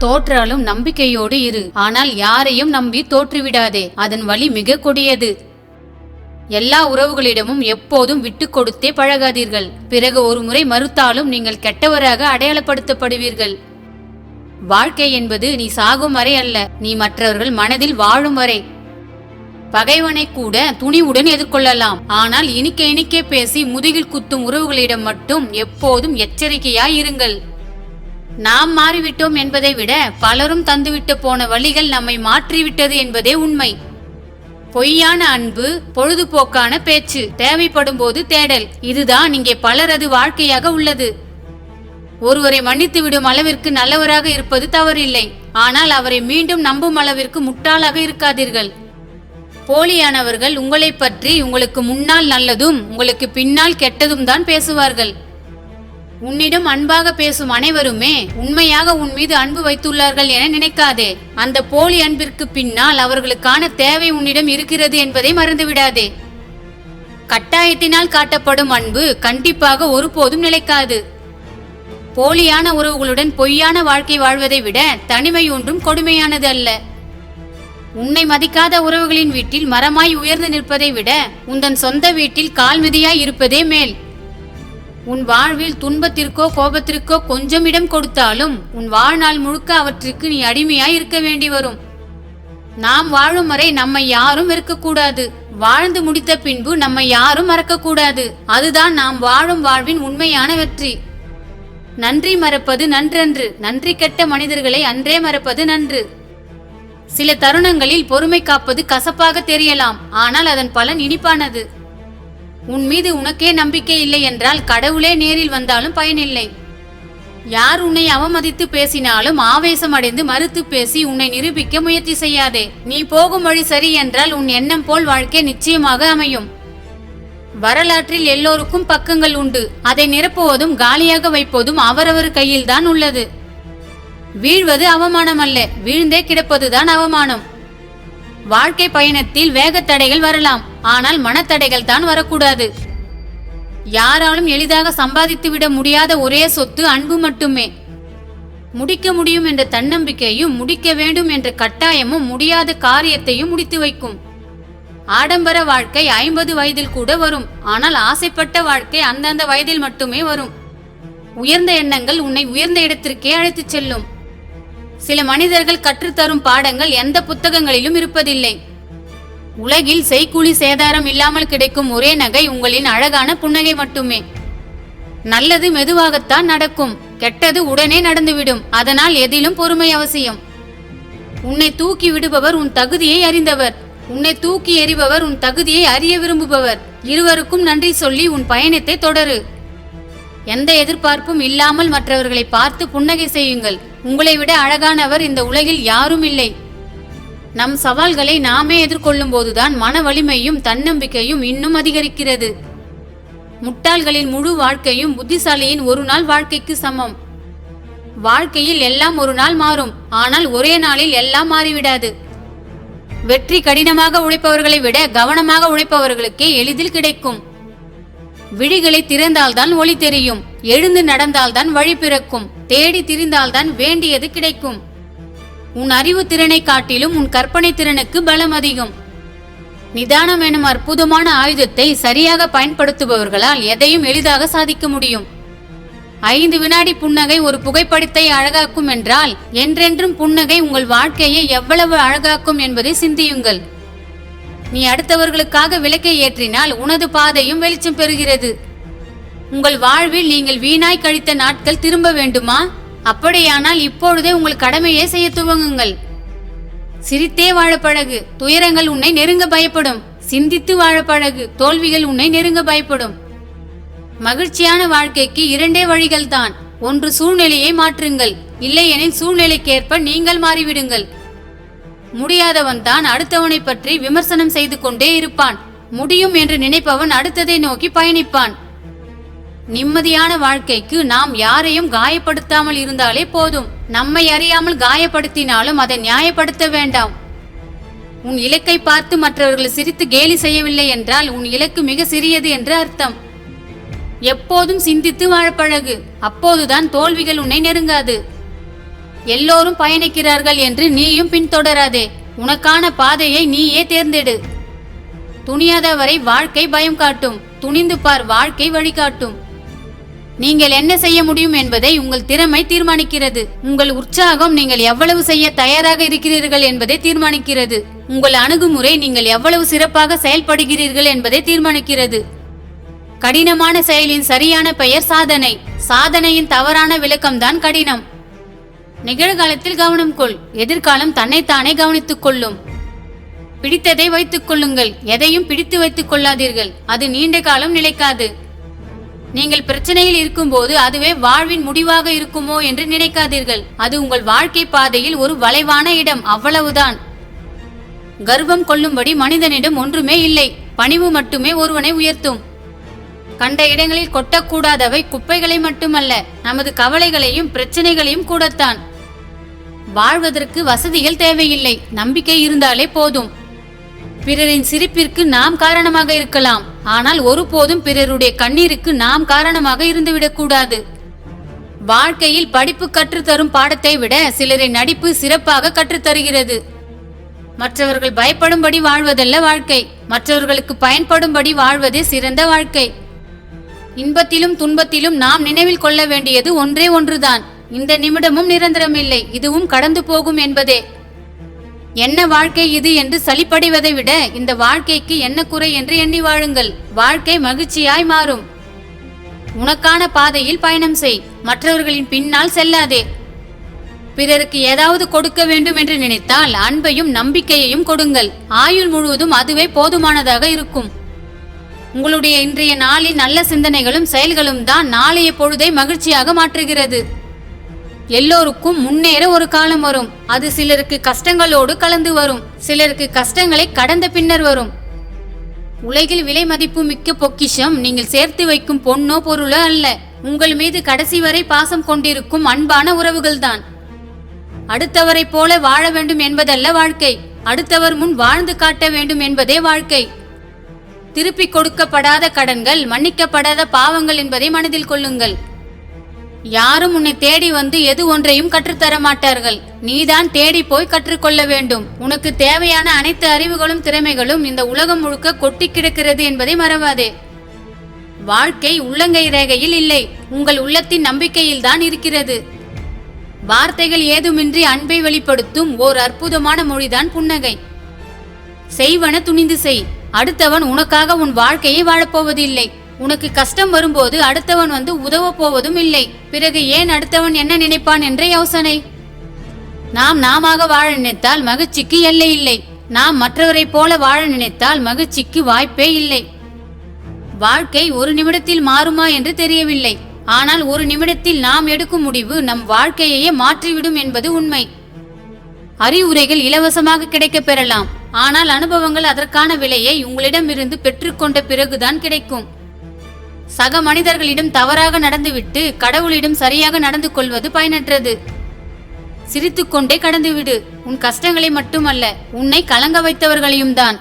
தோற்றாலும் நம்பிக்கையோடு இரு. ஆனால் யாரையும் நம்பி தோற்றுவிடாதே. அதன் வழி மிக கொடியது. எல்லா உறவுகளிடமும் எப்போதும் விட்டு கொடுத்தே பழகாதீர்கள். பிறகு ஒரு முறை மறுத்தாலும் நீங்கள் கெட்டவராக அடையாளப்படுத்தப்படுவீர்கள். வாழ்க்கை என்பது நீ சாகும் வரை அல்ல, நீ மற்றவர்கள் மனதில் வாழும் வரை. பகைவனை கூட துணிவுடன் எதிர்கொள்ளலாம். ஆனால் இனிக்க இனிக்க பேசி முதுகில் குத்தும் உறவுகளிடம் மட்டும் எப்போதும் எச்சரிக்கையாய் இருங்கள். நாம் மாறிவிட்டோம் என்பதை விட பலரும் தந்துவிட்டு போன வழிகள் நம்மை மாற்றிவிட்டது என்பதே உண்மை. பொய்யான அன்பு, பொழுதுபோக்கான பேச்சு, தேவைப்படும் போது தேடல், இதுதான் இங்கே பலரது வாழ்க்கையாக உள்ளது. ஒருவரை மன்னித்து விடும் அளவிற்கு நல்லவராக இருப்பது தவறில்லை. ஆனால் அவரை மீண்டும் நம்பும் அளவிற்கு முட்டாளாக இருக்காதீர்கள். போலியானவர்கள் உங்களை பற்றி உங்களுக்கு முன்னால் நல்லதும் உங்களுக்கு பின்னால் கெட்டதும் தான் பேசுவார்கள். உன்னிடம் அன்பாக பேசும் அனைவருமே உண்மையாக உன் மீது அன்பு வைத்துள்ளார்கள் என நினைக்காதே. அந்த போலி அன்பிற்கு பின்னால் அவர்களுக்கான தேவை உன்னிடம் இருக்கிறது என்பதை மறந்துவிடாதே. கட்டாயத்தினால் காட்டப்படும் அன்பு கண்டிப்பாக ஒருபோதும் நிலைக்காது. போலியான உறவுகளுடன் பொய்யான வாழ்க்கை வாழ்வதை விட தனிமை ஒன்றும் கொடுமையானது அல்ல. உன்னை மதிக்காத உறவுகளின் வீட்டில் மரமாய் உயர்ந்து நிற்பதை விட உந்தன் சொந்த வீட்டில் கால்மிதியாய் இருப்பதே மேல். உன் வாழ்வில் துன்பத்திற்கோ கோபத்திற்கோ கொஞ்சம் இடம் கொடுத்தாலும் உன் வாழ்நாள் முழுக்க அவற்றுக்கு நீ அடிமையாய் இருக்க வேண்டி வரும். நாம் வாழும் வரை நம்மை யாரும் வெறுக்கக்கூடாது. வாழ்ந்து முடித்த பின்பு நம்மை யாரும் மறக்கக்கூடாது. அதுதான் நாம் வாழும் வாழ்வின் உண்மையான வெற்றி. நன்றி மறப்பது நன்றன்று. நன்றி கெட்ட மனிதர்களை அன்றே மறப்பது நன்று. சில தருணங்களில் பொறுமை காப்பது கசப்பாக தெரியலாம். ஆனால் அதன் பலன் இனிப்பானது. உன் மீது உனக்கே நம்பிக்கை இல்லை என்றால் கடவுளே நேரில் வந்தாலும் பயனில்லை. யார் உன்னை அவமதித்து பேசினாலும் ஆவேசம் அடைந்து மறுத்து பேசி உன்னை நிரூபிக்க முயற்சி செய்யாதே. நீ போகும் வழி சரி என்றால் உன் எண்ணம் போல் வாழ்க்கை நிச்சயமாக அமையும். வரலாற்றில் எல்லோருக்கும் பக்கங்கள் உண்டு. அதை நிரப்புவதும் காலியாக வைப்பதும் அவரவர் கையில்தான் உள்ளது. வீழ்வது அவமானம் அல்ல, வீழ்ந்தே கிடப்பதுதான் அவமானம். வாழ்க்கை பயணத்தில் வேகத்தடைகள் வரலாம். ஆனால் மனத்தடைகள் தான் வரக்கூடாது. யாராலும் எளிதாக சம்பாதித்து விட முடியாத ஒரே சொத்து அன்பு மட்டுமே. முடிக்க முடியும் என்ற தன்னம்பிக்கையும் முடிக்க வேண்டும் என்ற கட்டாயமும் முடியாத காரியத்தையும் முடித்து வைக்கும். ஆடம்பர வாழ்க்கை 50 வயதில் கூட வரும். ஆனால் ஆசைப்பட்ட வாழ்க்கை அந்தந்த வயதில் மட்டுமே வரும். உயர்ந்த எண்ணங்கள் உன்னை உயர்ந்த இடத்திற்கே அழைத்துச் செல்லும். சில மனிதர்கள் கற்றுத்தரும் பாடங்கள் எந்த புத்தகங்களிலும் இருப்பதில்லை. உலகில் செய்கூலி சேதாரம் இல்லாமல் கிடைக்கும் ஒரே நகை உங்களின் அழகான புன்னகை மட்டுமே. நல்லது மெதுவாகத்தான் நடக்கும், கெட்டது உடனே நடந்துவிடும். அதனால் எதிலும் பொறுமை அவசியம். உன்னை தூக்கி விடுபவர் உன் தகுதியை அறிந்தவர். உன்னை தூக்கி எறிபவர் உன் தகுதியை அறிய விரும்புபவர். இருவருக்கும் நன்றி சொல்லி உன் பயணத்தை தொடரு. எந்த எதிர்பார்ப்பும் இல்லாமல் மற்றவர்களை பார்த்து புன்னகை செய்யுங்கள். உங்களை விட அழகானவர் இந்த உலகில் யாரும் இல்லை. நம் சவால்களை நாமே எதிர்கொள்ளும் போதுதான் மன வலிமையும் தன்னம்பிக்கையும் இன்னும் அதிகரிக்கிறது. முட்டாள்களின் முழு வாழ்க்கையும் புத்திசாலியின் ஒரு நாள் வாழ்க்கைக்கு சமம். வாழ்க்கையில் எல்லாம் ஒரு நாள் மாறும். ஆனால் ஒரே நாளில் எல்லாம் மாறிவிடாது. வெற்றி கடினமாக உழைப்பவர்களை விட கவனமாக உழைப்பவர்களுக்கே எளிதில் கிடைக்கும். விழிகளை திறந்தால்தான் ஒளி தெரியும். எழுந்து நடந்தால்தான் வழி பிறக்கும். தேடி திரிந்தால்தான் வேண்டியது கிடைக்கும். உன் அறிவு திறனை காட்டிலும் உன் கற்பனை திறனுக்கு பலம் அதிகம். நிதானம் எனும் அற்புதமான ஆயுதத்தை சரியாக பயன்படுத்துபவர்களால் எதையும் எளிதாக சாதிக்க முடியும். 5 வினாடி புன்னகை ஒரு புகைப்படத்தை அழகாக்கும் என்றால் என்றென்றும் புன்னகை உங்கள் வாழ்க்கையை எவ்வளவு அழகாக்கும் என்பதை சிந்தியுங்கள். நீ அடுத்தவர்களுக்காக விளக்கை ஏற்றினால் உனது பாதையும் வெளிச்சம் பெறுகிறது. உங்கள் வாழ்வில் நீங்கள் வீணாய் கழித்த நாட்கள் திரும்ப வேண்டுமா? அப்படியானால் இப்பொழுதே உங்கள் கடமையை செய்ய துவங்குங்கள். சிரித்தே வாழ பழகு. துயரங்கள் உன்னை நெருங்க பயப்படும். சிந்தித்து வாழ பழகு. தோல்விகள் உன்னை நெருங்க பயப்படும். மகிழ்ச்சியான வாழ்க்கைக்கு 2 வழிகள் தான். ஒன்று சூழ்நிலையை மாற்றுங்கள், இல்லையெனில் சூழ்நிலைக்கேற்ப நீங்கள் மாறிவிடுங்கள். முடியாதவன் தான் அடுத்தவனை பற்றி விமர்சனம் செய்து கொண்டே இருப்பான். முடியும் என்று நினைப்பவன் அடுத்ததை நோக்கி பயணிப்பான். நிம்மதியான வாழ்க்கைக்கு நாம் யாரையும் காயப்படுத்தாமல் இருந்தாலே போதும். நம்மை அறியாமல் காயப்படுத்தினாலும் அதை நியாயப்படுத்த வேண்டாம். உன் இலக்கை பார்த்து மற்றவர்கள் சிரித்து கேலி செய்யவில்லை என்றால் உன் இலக்கு மிக சிறியது என்று அர்த்தம். எப்போதும் சிந்தித்து வாழ பழகு. அப்போதுதான் தோல்விகள் உன்னை நெருங்காது. எல்லோரும் பயணிக்கிறார்கள் என்று நீயும் பின்தொடராதே. உனக்கான பாதையை நீயே தேர்ந்தெடு. துணியாதவரை வாழ்க்கை பயம் காட்டும். துணிந்து பார், வாழ்க்கை வழிகாட்டும். நீங்கள் என்ன செய்ய முடியும் என்பதை உங்கள் திறமை தீர்மானிக்கிறது. உங்கள் உற்சாகம் நீங்கள் எவ்வளவு செய்ய தயாராக இருக்கிறீர்கள் என்பதை தீர்மானிக்கிறது. உங்கள் அணுகுமுறை நீங்கள் எவ்வளவு சிறப்பாக செயல்படுகிறீர்கள் என்பதை தீர்மானிக்கிறது. கடினமான செயலின் சரியான பெயர் சாதனை. சாதனையின் தவறான விளக்கம்தான் கடினம். நிகழ்காலத்தில் கவனம் கொள். எதிர்காலம் தன்னைத்தானே கவனித்துக் கொள்ளும். பிடித்ததை வைத்துக் கொள்ளுங்கள். எதையும் பிடித்து வைத்துக் கொள்ளாதீர்கள். அது நீண்ட காலம் நிலைக்காது. நீங்கள் பிரச்சனையில் இருக்கும்போது அதுவே வாழ்வின் முடிவாக இருக்குமோ என்று நினைக்காதீர்கள். அது உங்கள் வாழ்க்கை பாதையில் ஒரு வளைவான இடம், அவ்வளவுதான். கர்வம் கொள்ளும்படி மனிதனிடம் ஒன்றுமே இல்லை. பணிவு மட்டுமே ஒருவனை உயர்த்தும். கண்ட இடங்களில் கொட்டக்கூடாதவை குப்பைகளை மட்டுமல்ல, நமது கவலைகளையும் பிரச்சனைகளையும் கூடத்தான். வாழ்வதற்கு வசதிகள் தேவையில்லை, நம்பிக்கை இருந்தாலே போதும். பிறரின் சிரிப்பிற்கு நாம் காரணமாக இருக்கலாம், ஆனால் ஒருபோதும் பிறருடைய கண்ணீருக்கு நாம் காரணமாக இருந்துவிடக்கூடாது. வாழ்க்கையில் படிப்பு கற்றுத்தரும் பாடத்தை விட சிலரின் நடிப்பு சிறப்பாக கற்றுத்தருகிறது. மற்றவர்கள் பயப்படும்படி வாழ்வதல்ல வாழ்க்கை, மற்றவர்களுக்கு பயன்படும்படி வாழ்வதே சிறந்த வாழ்க்கை. இன்பத்திலும் துன்பத்திலும் நாம் நினைவில் கொள்ள வேண்டியது ஒன்றே ஒன்றுதான். இந்த நிமிடமும் நிரந்தரமில்லை, இதுவும் கடந்து போகும் என்பதே. என்ன வாழ்க்கை இது என்று சலிப்படைவதை விட இந்த வாழ்க்கைக்கு என்ன குறை என்று எண்ணி வாழுங்கள். வாழ்க்கை மகிழ்ச்சியாய் மாறும். உனக்கான பாதையில் பயணம் செய். மற்றவர்களின் பின்னால் செல்லாதே. பிறருக்கு ஏதாவது கொடுக்க வேண்டும் என்று நினைத்தால் அன்பையும் நம்பிக்கையையும் கொடுங்கள். ஆயுள் முழுவதும் அதுவே போதுமானதாக இருக்கும். உங்களுடைய இன்றைய நாளின் நல்ல சிந்தனைகளும் செயல்களும் தான் நாளைய பொழுதை மகிழ்ச்சியாக மாற்றுகிறது. எல்லோருக்கும் முன்னேற ஒரு காலம் வரும். அது சிலருக்கு கஷ்டங்களோடு கலந்து வரும், சிலருக்கு கஷ்டங்களை கடந்த பின்னர் வரும். உலகில் விலை மதிப்பு மிக்க பொக்கிஷம் நீங்கள் சேர்த்து வைக்கும் பொன்னோ பொருளோ அல்ல, உங்கள் மீது கடைசி வரை பாசம் கொண்டிருக்கும் அன்பான உறவுகள்தான். அடுத்தவரை போல வாழ வேண்டும் என்பதல்ல வாழ்க்கை, அடுத்தவர் முன் வாழ்ந்து காட்ட வேண்டும் என்பதே வாழ்க்கை. திருப்பி கொடுக்கப்படாத கடன்கள் மன்னிக்கப்படாத பாவங்கள் என்பதை மனதில் கொள்ளுங்கள். யாரும் உன்னை தேடி வந்து எது ஒன்றையும் கற்றுத்தர மாட்டார்கள். நீதான் தேடி போய் கற்றுக்கொள்ள வேண்டும். உனக்கு தேவையான அனைத்து அறிவுகளும் திறமைகளும் இந்த உலகம் முழுக்க கொட்டி கிடக்கிறது என்பதை மறவாதே. வாழ்க்கை உள்ளங்கை ரேகையில் இல்லை, உங்கள் உள்ளத்தின் நம்பிக்கையில் தான் இருக்கிறது. வார்த்தைகள் ஏதுமின்றி அன்பை வெளிப்படுத்தும் ஓர் அற்புதமான மொழிதான் புன்னகை. செய்வன துணிந்து செய். அடுத்தவன் உனக்காக உன் வாழ்க்கையை வாழப்போவதில்லை. உனக்கு கஷ்டம் வரும்போது அடுத்தவன் வந்து உதவ போவதும் இல்லை. பிறகு ஏன் அடுத்தவன் என்ன நினைப்பான் என்ற யோசனை. நாமாக வாழ நினைத்தால் மகிழ்ச்சிக்கு எல்லை இல்லை. நாம் மற்றவரை போல வாழ நினைத்தால் மகிழ்ச்சிக்கு வாய்ப்பே இல்லை. வாழ்க்கை ஒரு நிமிடத்தில் மாறுமா என்று தெரியவில்லை, ஆனால் ஒரு நிமிடத்தில் நாம் எடுக்கும் முடிவு நம் வாழ்க்கையையே மாற்றிவிடும் என்பது உண்மை. அறிவுரைகள் இலவசமாக கிடைக்க பெறலாம், ஆனால் அனுபவங்கள் அதற்கான விலையை உங்களிடமிருந்து பெற்றுக்கொண்ட பிறகுதான் கிடைக்கும். சக மனிதர்களிடம் தவறாக நடந்துவிட்டு கடவுளிடம் சரியாக நடந்து கொள்வது பயனற்றது. சிரித்துக்கொண்டே கடந்துவிடு. உன் கஷ்டங்களை மட்டுமல்ல, உன்னை கலங்க வைத்தவர்களையும் தான்.